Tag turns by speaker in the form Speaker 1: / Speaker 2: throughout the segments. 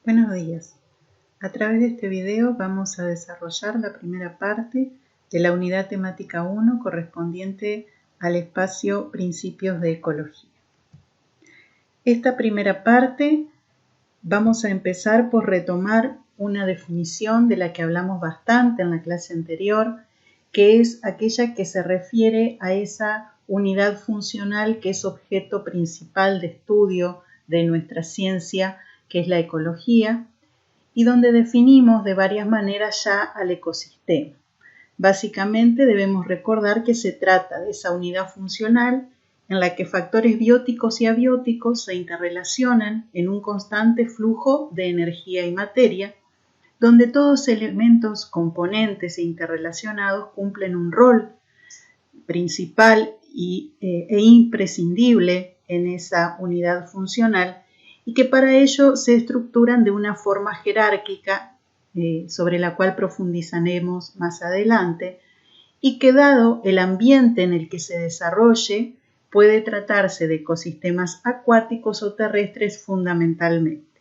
Speaker 1: Buenos días. A través de este video vamos a desarrollar la primera parte de la unidad temática 1 correspondiente al espacio Principios de Ecología. Esta primera parte vamos a empezar por retomar una definición de la que hablamos bastante en la clase anterior, que es aquella que se refiere a esa unidad funcional que es objeto principal de estudio de nuestra ciencia, que es la ecología, y donde definimos de varias maneras ya al ecosistema. Básicamente debemos recordar que se trata de esa unidad funcional en la que factores bióticos y abióticos se interrelacionan en un constante flujo de energía y materia, donde todos elementos componentes e interrelacionados cumplen un rol principal e imprescindible en esa unidad funcional, y que para ello se estructuran de una forma jerárquica sobre la cual profundizaremos más adelante, y que dado el ambiente en el que se desarrolle, puede tratarse de ecosistemas acuáticos o terrestres fundamentalmente.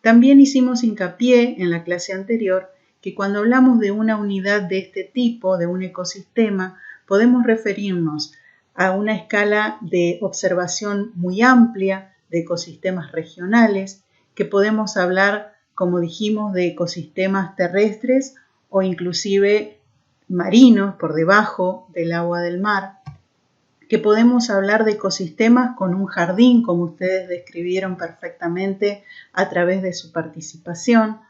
Speaker 1: También hicimos hincapié en la clase anterior que cuando hablamos de una unidad de este tipo, de un ecosistema, podemos referirnos a una escala de observación muy amplia de ecosistemas regionales, que podemos hablar, como dijimos, de ecosistemas terrestres o inclusive marinos por debajo del agua del mar, que podemos hablar de ecosistemas con un jardín, como ustedes describieron perfectamente a través de su participación,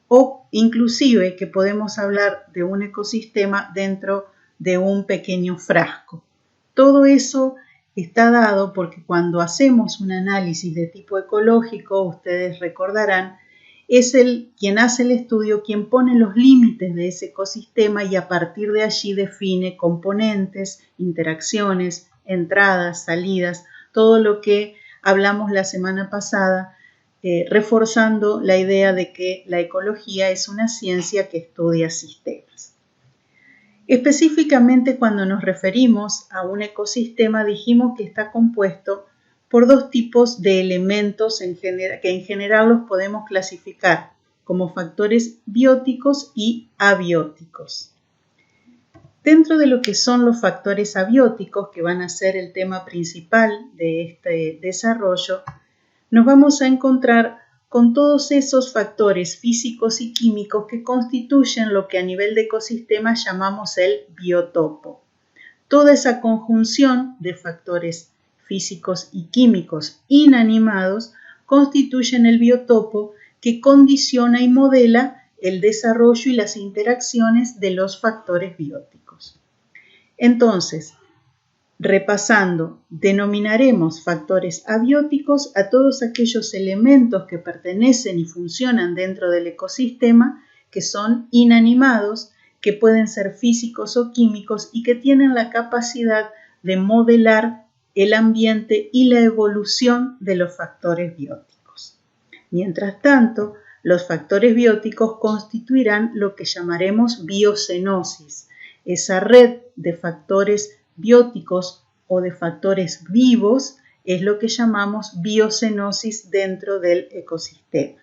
Speaker 1: o inclusive que podemos hablar de un ecosistema dentro de un pequeño frasco. Todo eso está dado porque cuando hacemos un análisis de tipo ecológico, ustedes recordarán, es quien hace el estudio, quien pone los límites de ese ecosistema y a partir de allí define componentes, interacciones, entradas, salidas, todo lo que hablamos la semana pasada, reforzando la idea de que la ecología es una ciencia que estudia sistemas. Específicamente cuando nos referimos a un ecosistema dijimos que está compuesto por dos tipos de elementos que en general los podemos clasificar como factores bióticos y abióticos. Dentro de lo que son los factores abióticos, que van a ser el tema principal de este desarrollo, nos vamos a encontrar con todos esos factores físicos y químicos que constituyen lo que a nivel de ecosistema llamamos el biotopo. Toda esa conjunción de factores físicos y químicos inanimados constituyen el biotopo que condiciona y modela el desarrollo y las interacciones de los factores bióticos. Entonces, repasando, denominaremos factores abióticos a todos aquellos elementos que pertenecen y funcionan dentro del ecosistema, que son inanimados, que pueden ser físicos o químicos y que tienen la capacidad de modelar el ambiente y la evolución de los factores bióticos. Mientras tanto, los factores bióticos constituirán lo que llamaremos biocenosis, esa red de factores bióticos o de factores vivos es lo que llamamos biocenosis dentro del ecosistema.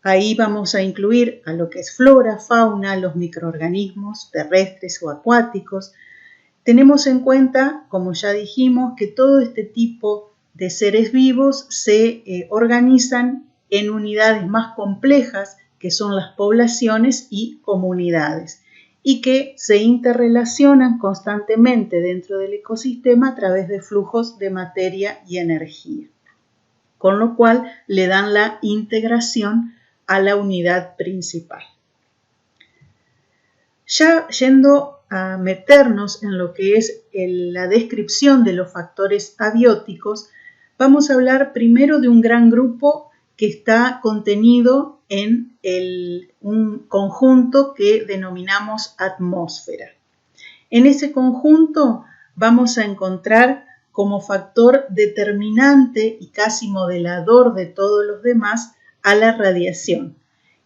Speaker 1: Ahí vamos a incluir a lo que es flora, fauna, los microorganismos terrestres o acuáticos. Tenemos en cuenta, como ya dijimos, que todo este tipo de seres vivos se organizan en unidades más complejas, que son las poblaciones y comunidades, y que se interrelacionan constantemente dentro del ecosistema a través de flujos de materia y energía, con lo cual le dan la integración a la unidad principal. Ya yendo a meternos en lo que es la descripción de los factores abióticos, vamos a hablar primero de un gran grupo que está contenido en un conjunto que denominamos atmósfera. En ese conjunto vamos a encontrar como factor determinante y casi modelador de todos los demás a la radiación,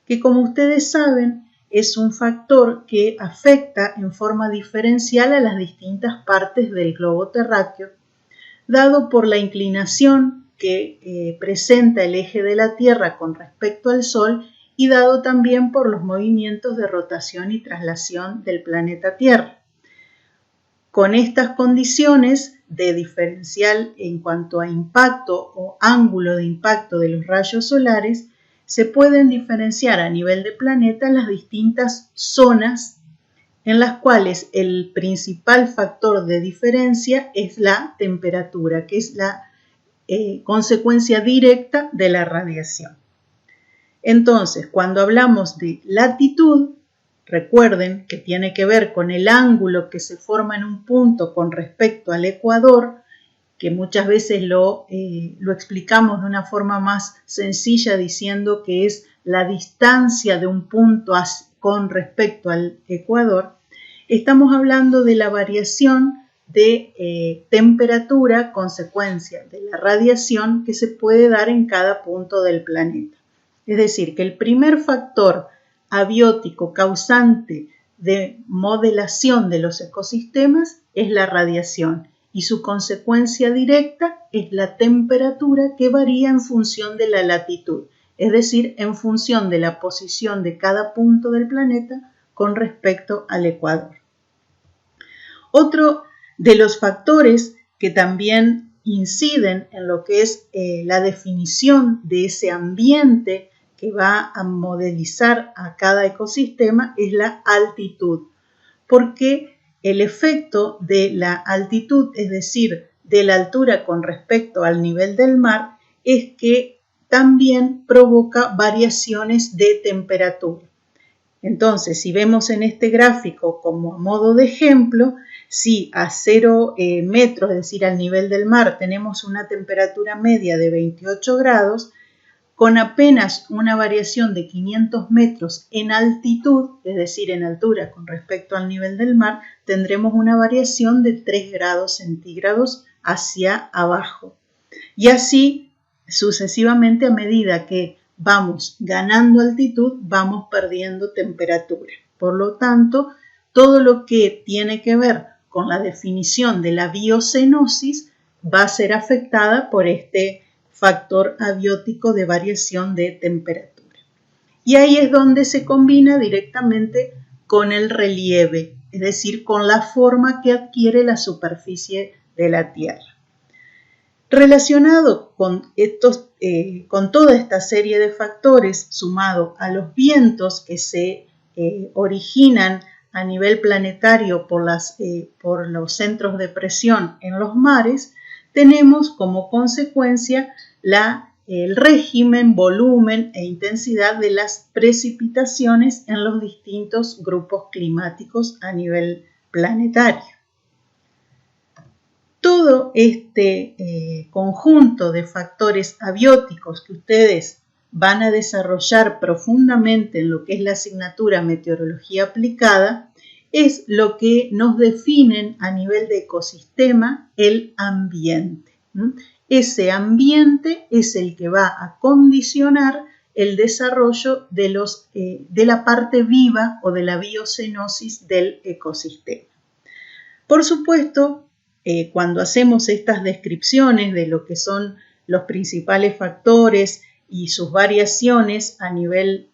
Speaker 1: que como ustedes saben es un factor que afecta en forma diferencial a las distintas partes del globo terráqueo, dado por la inclinación que presenta el eje de la Tierra con respecto al Sol y dado también por los movimientos de rotación y traslación del planeta Tierra. Con estas condiciones de diferencial en cuanto a impacto o ángulo de impacto de los rayos solares, se pueden diferenciar a nivel de planeta las distintas zonas en las cuales el principal factor de diferencia es la temperatura, que es la consecuencia directa de la radiación. Entonces, cuando hablamos de latitud, recuerden que tiene que ver con el ángulo que se forma en un punto con respecto al ecuador, que muchas veces lo explicamos de una forma más sencilla diciendo que es la distancia de un punto con respecto al ecuador. Estamos hablando de la variación de temperatura, consecuencia de la radiación que se puede dar en cada punto del planeta. Es decir, que el primer factor abiótico causante de modelación de los ecosistemas es la radiación y su consecuencia directa es la temperatura que varía en función de la latitud, es decir, en función de la posición de cada punto del planeta con respecto al ecuador. Otro de los factores que también inciden en lo que es la definición de ese ambiente que va a modelizar a cada ecosistema es la altitud, porque el efecto de la altitud, es decir, de la altura con respecto al nivel del mar, es que también provoca variaciones de temperatura. Entonces, si vemos en este gráfico como a modo de ejemplo, si a 0 metros, es decir, al nivel del mar, tenemos una temperatura media de 28 grados, con apenas una variación de 500 metros en altitud, es decir, en altura con respecto al nivel del mar, tendremos una variación de 3 grados centígrados hacia abajo. Y así sucesivamente a medida que vamos ganando altitud, vamos perdiendo temperatura. Por lo tanto, todo lo que tiene que ver con la definición de la biocenosis va a ser afectada por este factor abiótico de variación de temperatura. Y ahí es donde se combina directamente con el relieve, es decir, con la forma que adquiere la superficie de la Tierra. Relacionado con toda esta serie de factores, sumado a los vientos que se originan a nivel planetario por los centros de presión en los mares, tenemos como consecuencia el régimen, volumen e intensidad de las precipitaciones en los distintos grupos climáticos a nivel planetario. Todo este conjunto de factores abióticos que ustedes van a desarrollar profundamente en lo que es la asignatura Meteorología Aplicada es lo que nos definen a nivel de ecosistema el ambiente. Ese ambiente es el que va a condicionar el desarrollo de la parte viva o de la biocenosis del ecosistema. Por supuesto, cuando hacemos estas descripciones de lo que son los principales factores y sus variaciones a nivel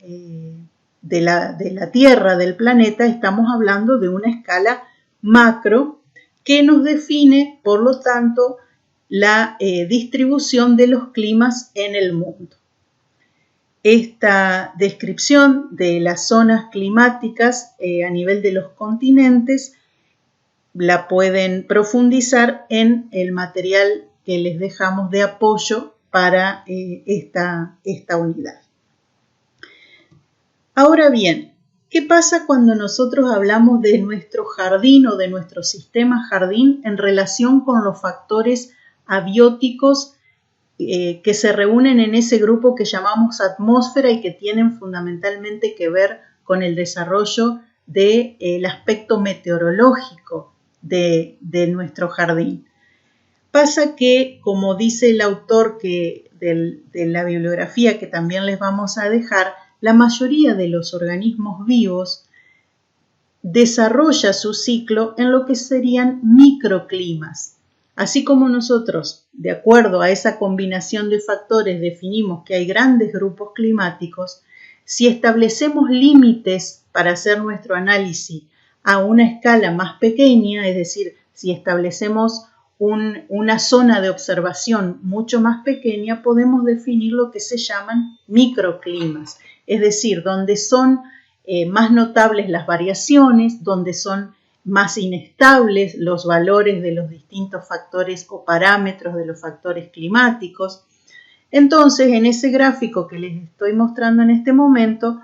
Speaker 1: de la Tierra, del planeta, estamos hablando de una escala macro que nos define, por lo tanto, la distribución de los climas en el mundo. Esta descripción de las zonas climáticas a nivel de los continentes la pueden profundizar en el material que les dejamos de apoyo para esta unidad. Ahora bien, ¿qué pasa cuando nosotros hablamos de nuestro jardín o de nuestro sistema jardín en relación con los factores abióticos que se reúnen en ese grupo que llamamos atmósfera y que tienen fundamentalmente que ver con el desarrollo del aspecto meteorológico de nuestro jardín? Pasa que, como dice el autor de la bibliografía que también les vamos a dejar, la mayoría de los organismos vivos desarrolla su ciclo en lo que serían microclimas. Así como nosotros, de acuerdo a esa combinación de factores, definimos que hay grandes grupos climáticos, si establecemos límites para hacer nuestro análisis a una escala más pequeña, es decir, si establecemos una zona de observación mucho más pequeña, podemos definir lo que se llaman microclimas, es decir, donde son más notables las variaciones, donde son más inestables los valores de los distintos factores o parámetros de los factores climáticos. Entonces, en ese gráfico que les estoy mostrando en este momento,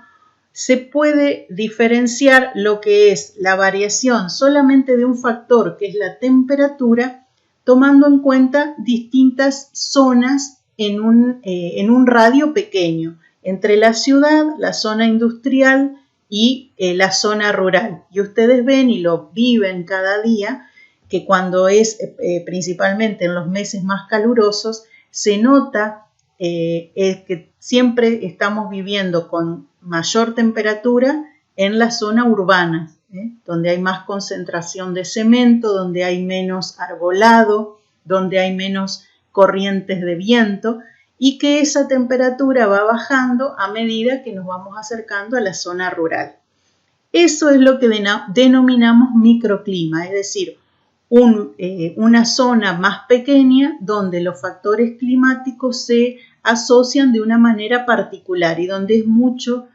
Speaker 1: se puede diferenciar lo que es la variación solamente de un factor, que es la temperatura, tomando en cuenta distintas zonas en un radio pequeño, entre la ciudad, la zona industrial y la zona rural. Y ustedes ven y lo viven cada día, que cuando es principalmente en los meses más calurosos, se nota que siempre estamos viviendo con mayor temperatura en la zona urbana, donde hay más concentración de cemento, donde hay menos arbolado, donde hay menos corrientes de viento, y que esa temperatura va bajando a medida que nos vamos acercando a la zona rural. Eso es lo que denominamos microclima, es decir, una zona más pequeña donde los factores climáticos se asocian de una manera particular y donde es mucho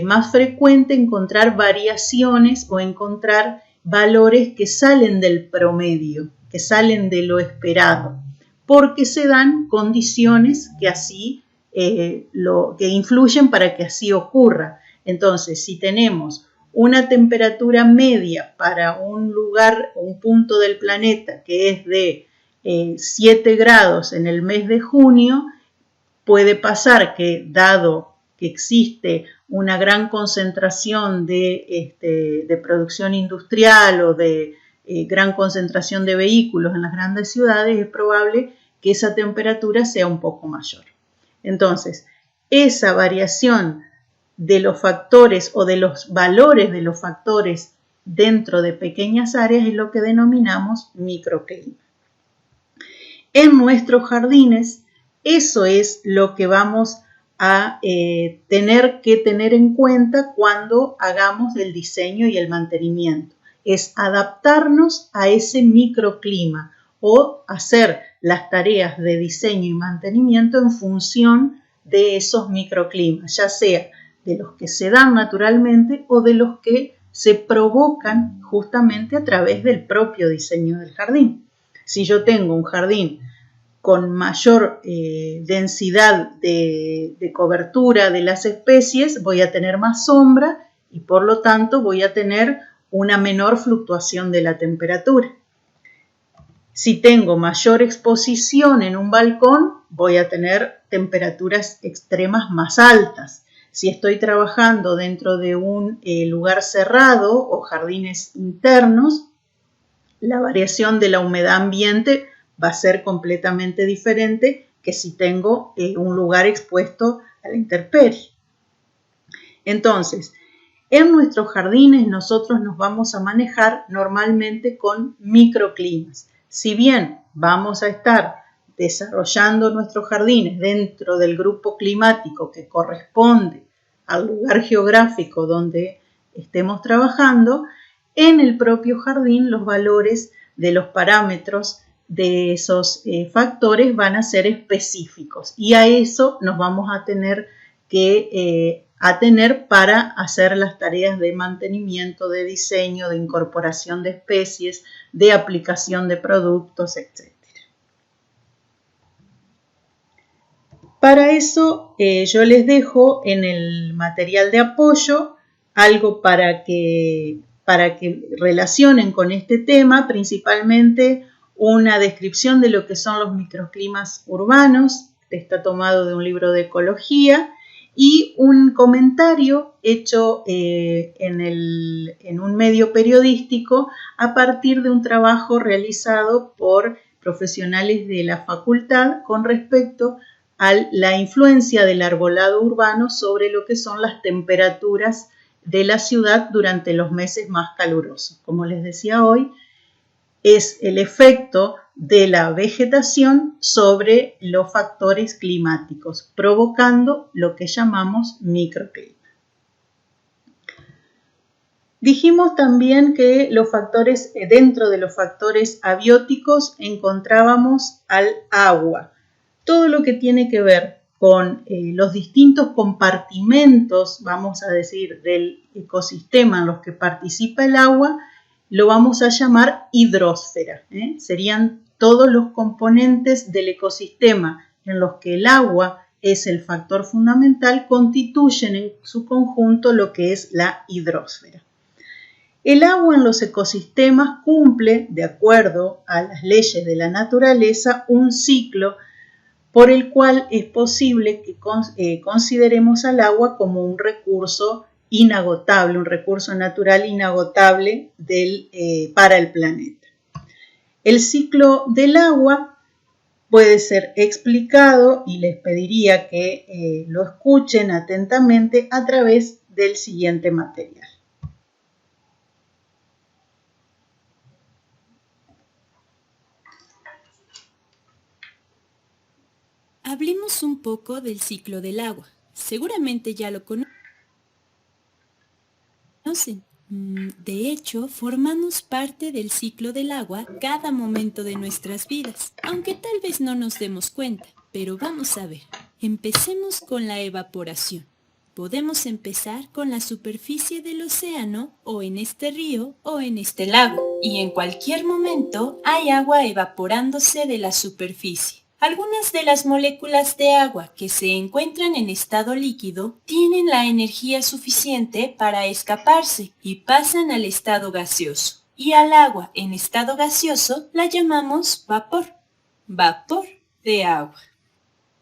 Speaker 1: más frecuente encontrar variaciones o encontrar valores que salen del promedio, que salen de lo esperado, porque se dan condiciones que así que influyen para que así ocurra. Entonces, si tenemos una temperatura media para un lugar, un punto del planeta que es de 7 grados en el mes de junio, puede pasar que, dado que existe una gran concentración de producción industrial o de gran concentración de vehículos en las grandes ciudades, es probable que esa temperatura sea un poco mayor. Entonces, esa variación de los factores o de los valores de los factores dentro de pequeñas áreas es lo que denominamos microclima. En nuestros jardines, eso es lo que vamos a tener que tener en cuenta cuando hagamos el diseño y el mantenimiento. Es adaptarnos a ese microclima o hacer las tareas de diseño y mantenimiento en función de esos microclimas, ya sea de los que se dan naturalmente o de los que se provocan justamente a través del propio diseño del jardín. Si yo tengo un jardín con mayor densidad de cobertura de las especies, voy a tener más sombra y por lo tanto voy a tener una menor fluctuación de la temperatura. Si tengo mayor exposición en un balcón, voy a tener temperaturas extremas más altas. Si estoy trabajando dentro de un lugar cerrado o jardines internos, la variación de la humedad ambiente va a ser completamente diferente que si tengo un lugar expuesto a la intemperie. Entonces, en nuestros jardines nosotros nos vamos a manejar normalmente con microclimas. Si bien vamos a estar desarrollando nuestros jardines dentro del grupo climático que corresponde al lugar geográfico donde estemos trabajando, en el propio jardín los valores de los parámetros de esos factores van a ser específicos y a eso nos vamos a tener que atener para hacer las tareas de mantenimiento, de diseño, de incorporación de especies, de aplicación de productos, etc. Para eso yo les dejo en el material de apoyo algo para que relacionen con este tema, principalmente una descripción de lo que son los microclimas urbanos, que está tomado de un libro de ecología, y un comentario hecho en un medio periodístico a partir de un trabajo realizado por profesionales de la facultad con respecto a la influencia del arbolado urbano sobre lo que son las temperaturas de la ciudad durante los meses más calurosos. Como les decía hoy, es el efecto de la vegetación sobre los factores climáticos, provocando lo que llamamos microclima. Dijimos también que dentro de los factores abióticos encontrábamos al agua. Todo lo que tiene que ver con los distintos compartimentos, vamos a decir, del ecosistema en los que participa el agua, lo vamos a llamar hidrosfera. Serían todos los componentes del ecosistema en los que el agua es el factor fundamental, constituyen en su conjunto lo que es la hidrosfera. El agua en los ecosistemas cumple, de acuerdo a las leyes de la naturaleza, un ciclo por el cual es posible que consideremos al agua como un recurso inagotable, un recurso natural inagotable para el planeta. El ciclo del agua puede ser explicado, y les pediría que lo escuchen atentamente a través del siguiente material.
Speaker 2: Hablemos un poco del ciclo del agua. Seguramente ya lo conocen. De hecho, formamos parte del ciclo del agua cada momento de nuestras vidas, aunque tal vez no nos demos cuenta. Pero vamos a ver. Empecemos con la evaporación. Podemos empezar con la superficie del océano, o en este río, o en este lago. Y en cualquier momento hay agua evaporándose de la superficie. Algunas de las moléculas de agua que se encuentran en estado líquido tienen la energía suficiente para escaparse y pasan al estado gaseoso. Y al agua en estado gaseoso la llamamos vapor. Vapor de agua.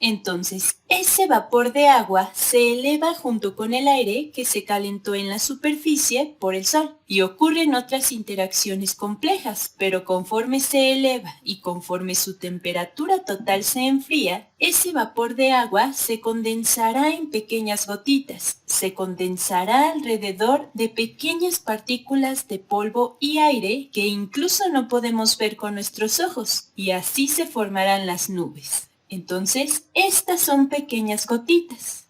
Speaker 2: Entonces, ese vapor de agua se eleva junto con el aire que se calentó en la superficie por el sol. Y ocurren otras interacciones complejas, pero conforme se eleva y conforme su temperatura total se enfría, ese vapor de agua se condensará en pequeñas gotitas. Se condensará alrededor de pequeñas partículas de polvo y aire que incluso no podemos ver con nuestros ojos. Y así se formarán las nubes. Entonces, estas son pequeñas gotitas.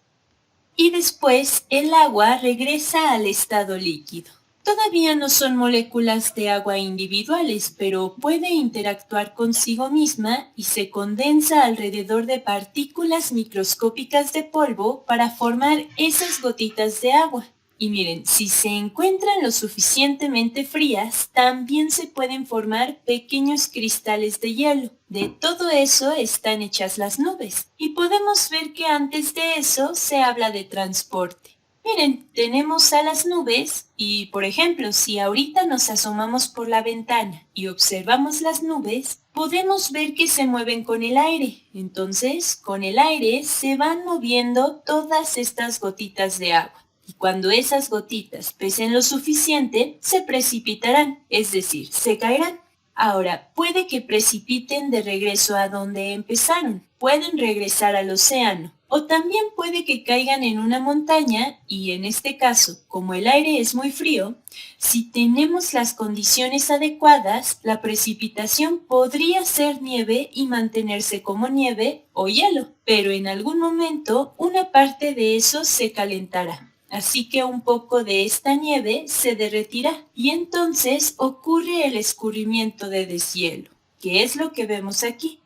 Speaker 2: Y después, el agua regresa al estado líquido. Todavía no son moléculas de agua individuales, pero puede interactuar consigo misma y se condensa alrededor de partículas microscópicas de polvo para formar esas gotitas de agua. Y miren, si se encuentran lo suficientemente frías, también se pueden formar pequeños cristales de hielo. De todo eso están hechas las nubes. Y podemos ver que antes de eso se habla de transporte. Miren, tenemos a las nubes y, por ejemplo, si ahorita nos asomamos por la ventana y observamos las nubes, podemos ver que se mueven con el aire. Entonces, con el aire se van moviendo todas estas gotitas de agua. Y cuando esas gotitas pesen lo suficiente, se precipitarán, es decir, se caerán. Ahora, puede que precipiten de regreso a donde empezaron. Pueden regresar al océano. O también puede que caigan en una montaña y en este caso, como el aire es muy frío, si tenemos las condiciones adecuadas, la precipitación podría ser nieve y mantenerse como nieve o hielo. Pero en algún momento, una parte de eso se calentará. Así que un poco de esta nieve se derretirá y entonces ocurre el escurrimiento de deshielo, que es lo que vemos aquí.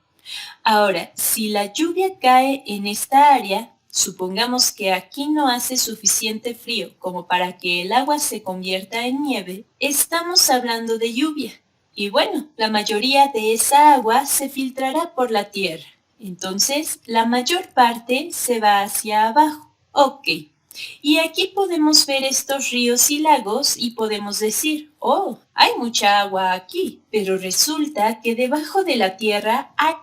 Speaker 2: Ahora, si la lluvia cae en esta área, supongamos que aquí no hace suficiente frío como para que el agua se convierta en nieve, estamos hablando de lluvia. Y bueno, la mayoría de esa agua se filtrará por la tierra. Entonces, la mayor parte se va hacia abajo. Ok. Y aquí podemos ver estos ríos y lagos y podemos decir, oh, hay mucha agua aquí, pero resulta que debajo de la tierra hay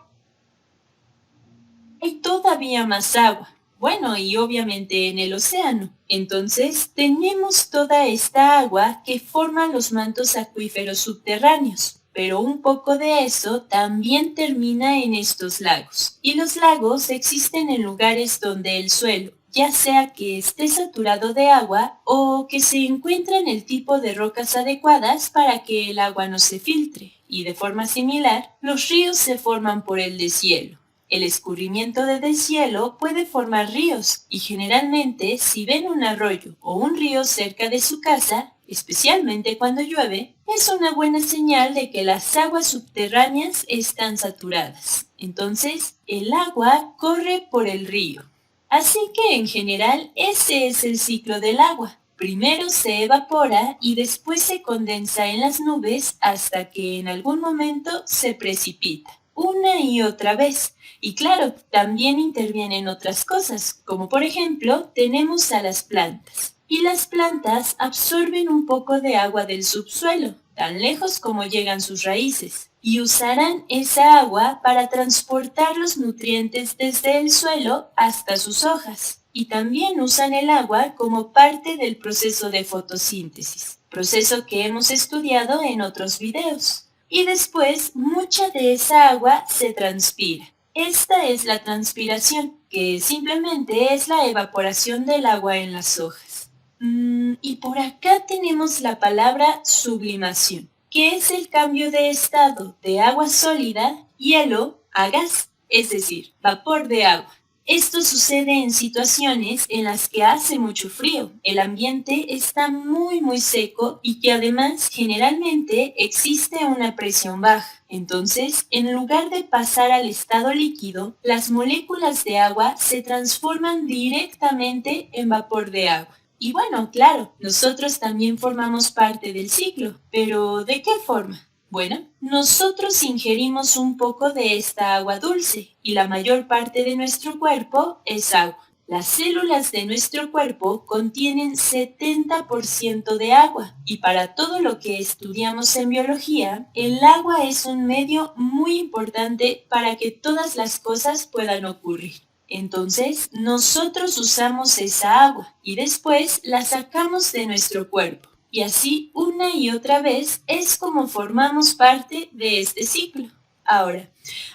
Speaker 2: todavía más agua. Bueno, y obviamente en el océano. Entonces, tenemos toda esta agua que forma los mantos acuíferos subterráneos. Pero un poco de eso también termina en estos lagos. Y los lagos existen en lugares donde el suelo, ya sea que esté saturado de agua o que se encuentre en el tipo de rocas adecuadas para que el agua no se filtre. Y de forma similar, los ríos se forman por el deshielo. El escurrimiento de deshielo puede formar ríos y generalmente si ven un arroyo o un río cerca de su casa, especialmente cuando llueve, es una buena señal de que las aguas subterráneas están saturadas. Entonces, el agua corre por el río. Así que en general ese es el ciclo del agua. Primero se evapora y después se condensa en las nubes hasta que en algún momento se precipita. Una y otra vez. Y claro, también intervienen otras cosas, como por ejemplo tenemos a las plantas. Y las plantas absorben un poco de agua del subsuelo, tan lejos como llegan sus raíces, y usarán esa agua para transportar los nutrientes desde el suelo hasta sus hojas. Y también usan el agua como parte del proceso de fotosíntesis, proceso que hemos estudiado en otros videos. Y después, mucha de esa agua se transpira. Esta es la transpiración, que simplemente es la evaporación del agua en las hojas. Y por acá tenemos la palabra sublimación, que es el cambio de estado de agua sólida, hielo, a gas, es decir, vapor de agua. Esto sucede en situaciones en las que hace mucho frío, el ambiente está muy seco y que además generalmente existe una presión baja. Entonces, en lugar de pasar al estado líquido, las moléculas de agua se transforman directamente en vapor de agua. Y bueno, claro, nosotros también formamos parte del ciclo, pero ¿de qué forma? Bueno, nosotros ingerimos un poco de esta agua dulce y la mayor parte de nuestro cuerpo es agua. Las células de nuestro cuerpo contienen 70% de agua y para todo lo que estudiamos en biología, el agua es un medio muy importante para que todas las cosas puedan ocurrir. Entonces, nosotros usamos esa agua y después la sacamos de nuestro cuerpo. Y así, una y otra vez, es como formamos parte de este ciclo. Ahora,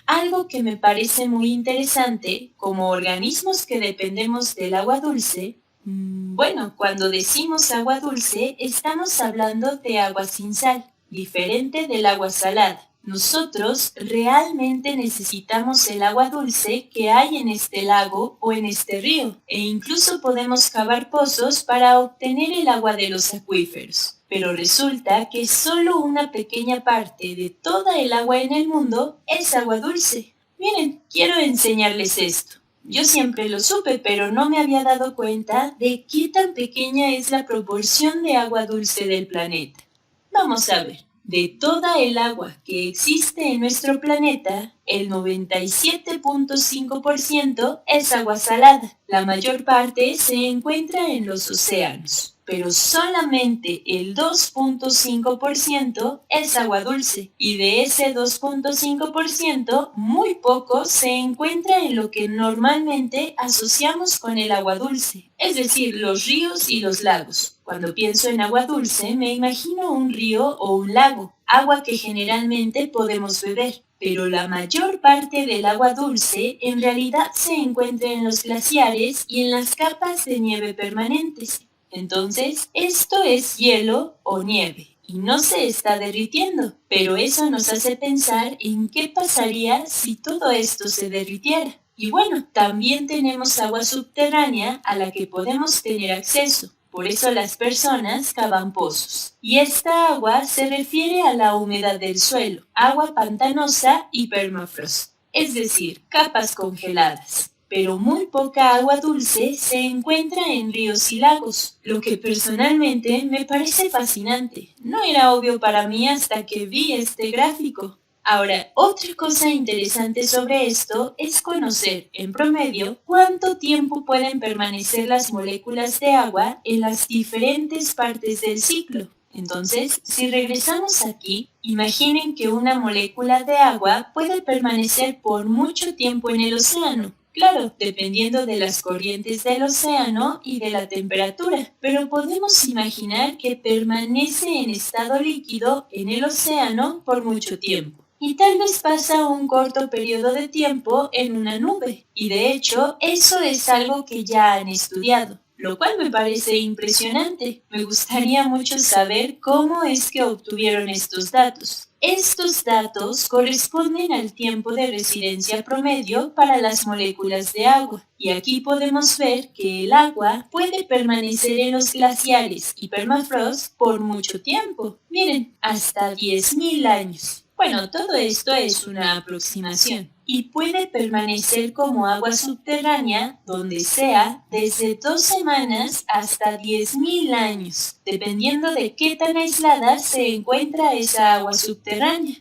Speaker 2: algo que me parece muy interesante, como organismos que dependemos del agua dulce, bueno, cuando decimos agua dulce, estamos hablando de agua sin sal, diferente del agua salada. Nosotros realmente necesitamos el agua dulce que hay en este lago o en este río, e incluso podemos cavar pozos para obtener el agua de los acuíferos. Pero resulta que solo una pequeña parte de toda el agua en el mundo es agua dulce. Miren, quiero enseñarles esto. Yo siempre lo supe, pero no me había dado cuenta de qué tan pequeña es la proporción de agua dulce del planeta. Vamos a ver. De toda el agua que existe en nuestro planeta, el 97.5% es agua salada. La mayor parte se encuentra en los océanos, pero solamente el 2.5% es agua dulce. Y de ese 2.5%, muy poco se encuentra en lo que normalmente asociamos con el agua dulce, es decir, los ríos y los lagos. Cuando pienso en agua dulce, me imagino un río o un lago, agua que generalmente podemos beber. Pero la mayor parte del agua dulce en realidad se encuentra en los glaciares y en las capas de nieve permanentes. Entonces, esto es hielo o nieve y no se está derritiendo, pero eso nos hace pensar en qué pasaría si todo esto se derritiera. Y bueno, también tenemos agua subterránea a la que podemos tener acceso. Por eso las personas cavan pozos. Y esta agua se refiere a la humedad del suelo, agua pantanosa y permafrost, es decir, capas congeladas. Pero muy poca agua dulce se encuentra en ríos y lagos, lo que personalmente me parece fascinante. No era obvio para mí hasta que vi este gráfico. Ahora, otra cosa interesante sobre esto es conocer, en promedio, cuánto tiempo pueden permanecer las moléculas de agua en las diferentes partes del ciclo. Entonces, si regresamos aquí, imaginen que una molécula de agua puede permanecer por mucho tiempo en el océano. Claro, dependiendo de las corrientes del océano y de la temperatura, pero podemos imaginar que permanece en estado líquido en el océano por mucho tiempo. y tal vez pasa un corto periodo de tiempo en una nube. Y de hecho, eso es algo que ya han estudiado, lo cual me parece impresionante. Me gustaría mucho saber cómo es que obtuvieron estos datos. Estos datos corresponden al tiempo de residencia promedio para las moléculas de agua. Y aquí podemos ver que el agua puede permanecer en los glaciares y permafrost por mucho tiempo. Miren, hasta 10.000 años. Bueno, todo esto es una aproximación y puede permanecer como agua subterránea donde sea desde 2 semanas hasta 10.000 años, dependiendo de qué tan aislada se encuentra esa agua subterránea.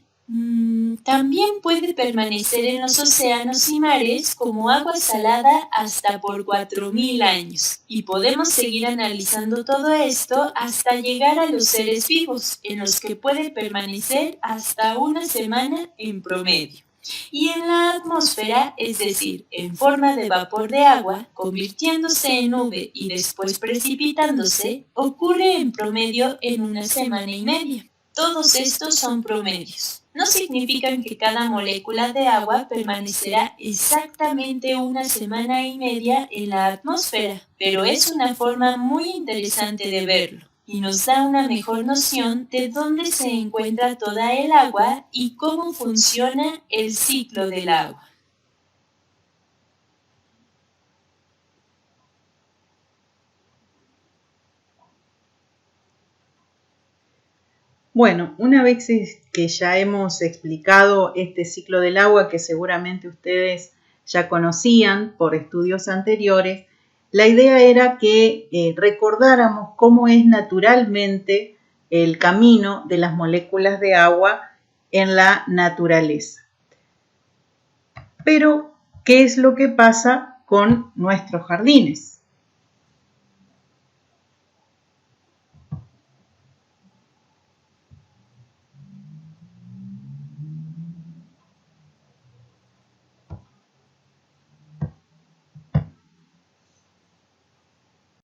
Speaker 2: También puede permanecer en los océanos y mares como agua salada hasta por 4.000 años. Y podemos seguir analizando todo esto hasta llegar a los seres vivos, en los que puede permanecer hasta una semana en promedio. Y en la atmósfera, es decir, en forma de vapor de agua, convirtiéndose en nube y después precipitándose, ocurre en promedio en una semana y media. Todos estos son promedios. No significan que cada molécula de agua permanecerá exactamente una semana y media en la atmósfera, pero es una forma muy interesante de verlo y nos da una mejor noción de dónde se encuentra toda el agua y cómo funciona el ciclo del agua.
Speaker 1: Bueno, una vez que ya hemos explicado este ciclo del agua, que seguramente ustedes ya conocían por estudios anteriores, la idea era que recordáramos cómo es naturalmente el camino de las moléculas de agua en la naturaleza. Pero, ¿qué es lo que pasa con nuestros jardines?